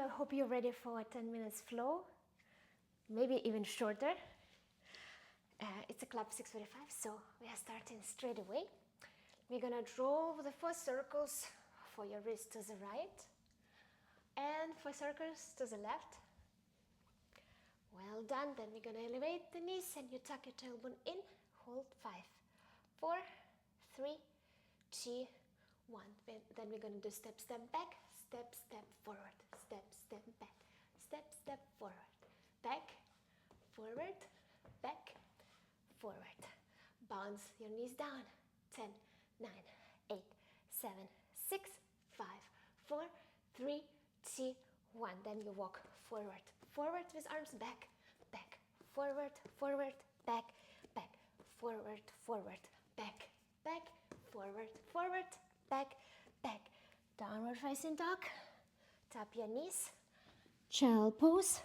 I hope you're ready for a 10 minutes flow, maybe even shorter. It's a club 6:45, so we are starting straight away. We're gonna draw the 4 circles for your wrist to the right and 4 circles to the left. Well done. Then we're gonna elevate the knees and you tuck your tailbone in. Hold 5, 4, 3, 2, 1. Then we're gonna do step, step back, step, step forward, step, step back, step, step forward, back, forward, back, forward. Bounce your knees down. 10, 9, 8, 7, 6, 5, 4, 3, 2, 1. Then you walk forward, forward with arms back, back, forward, forward, back, back, forward, forward, back, back, forward, forward, back, back. Downward facing dog. Tap your knees. Child pose.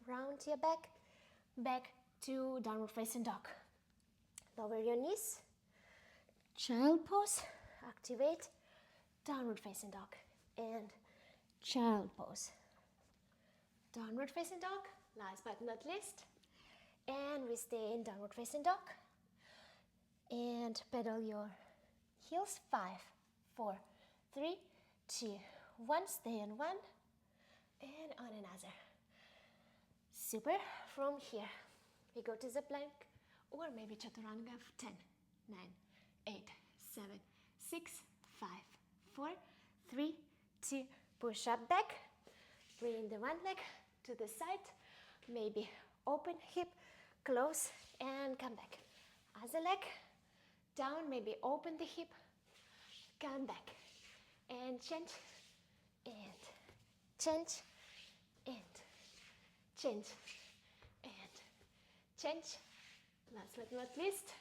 Round your back. Back to downward facing dog. Lower your knees. Child pose. Activate. Downward facing dog. And child pose. Downward facing dog. Last but not least. And we stay in downward facing dog. And pedal your heels. 5, 4, 3, 2, 1. Stay in one and on another. Super. From here we go to the plank or maybe chaturanga. 10, 9, 8, 7, 6, 5, 4, 3, 2. Push up back. Bring the one leg to the side. Maybe open hip, close, and come back. Other leg down. Maybe open the hip, come back, and change, and change, and change, and change. Last but not least.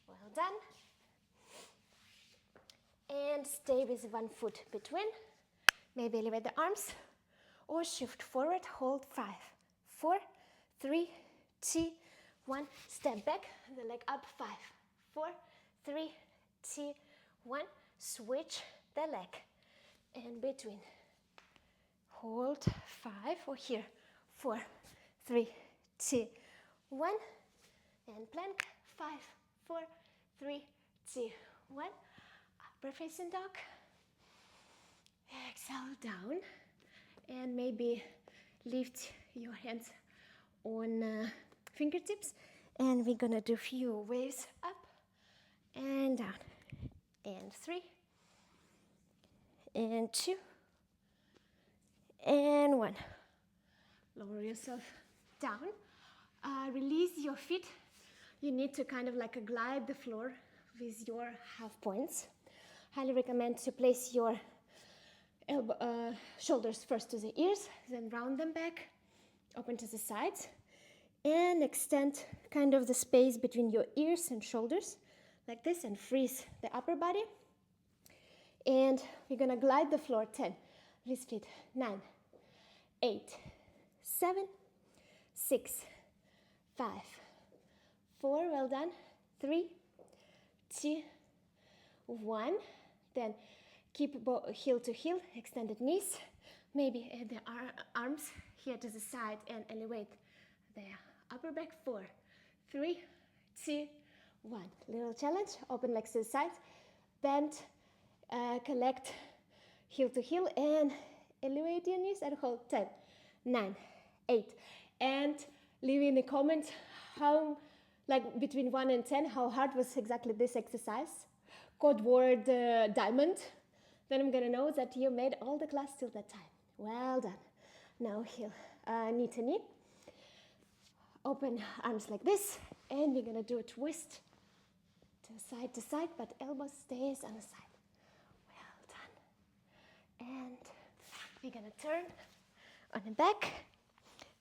Well done. And stay with one foot between. Maybe elevate the arms or shift forward. Hold 5, 4, 3, 2, 1. Step back, the leg up. 5, 4, 3, 2, 1. Switch the leg in between. Hold 5 or here. 4, 3, 2, 1. And plank. 5, 4, 3, 2, 1. Upper facing dog. Exhale down. And maybe lift your hands on fingertips. And we're gonna do a few waves up and down. And 3. And 2. And 1. Lower yourself down. Release your feet. You need to kind of like glide the floor with your half points. Highly recommend to place your shoulders first to the ears, then round them back, open to the sides, and extend kind of the space between your ears and shoulders like this, and freeze the upper body. And we're gonna glide the floor. 10, release feet. 9, 8, 7, 6, 5, 4, well done. 3, 2, 1. Then keep heel to heel, extended knees. Maybe add the arms here to the side and elevate the upper back. 4, 3, 2, 1. Little challenge. Open legs to the sides. Bend, collect heel to heel, and elevate your knees and hold. 10, 9, 8. And leave in the comments how, like between 1 and 10, how hard was exactly this exercise. Code word diamond. Then I'm gonna know that you made all the class till that time. Well done. Now heel, knee to knee. Open arms like this, and we're gonna do a twist to side, but elbow stays on the side. Well done. And we're gonna turn on the back.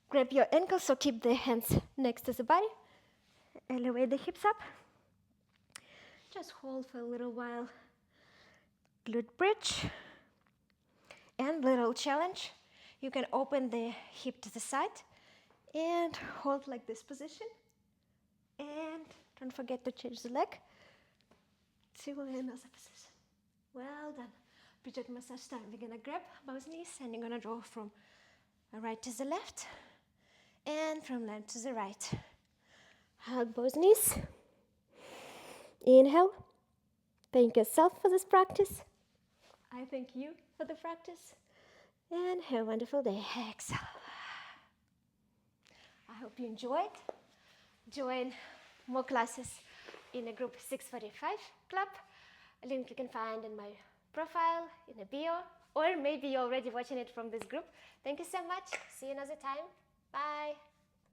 Grab your ankles, so keep the hands next to the body. Elevate the hips up. Just hold for a little while. Glute bridge. And little challenge. You can open the hip to the side and hold like this position. And don't forget to change the leg to another position. Well done. Bridget massage time. We're gonna grab both knees and you're gonna draw from right to the left and from left to the right. Hug both knees. Inhale. Thank yourself for this practice. I thank you for the practice. And have a wonderful day. Exhale. I hope you enjoyed. Join more classes in a group 645 club. A link you can find in my profile, in a bio, or maybe you're already watching it from this group. Thank you so much. See you another time. Bye.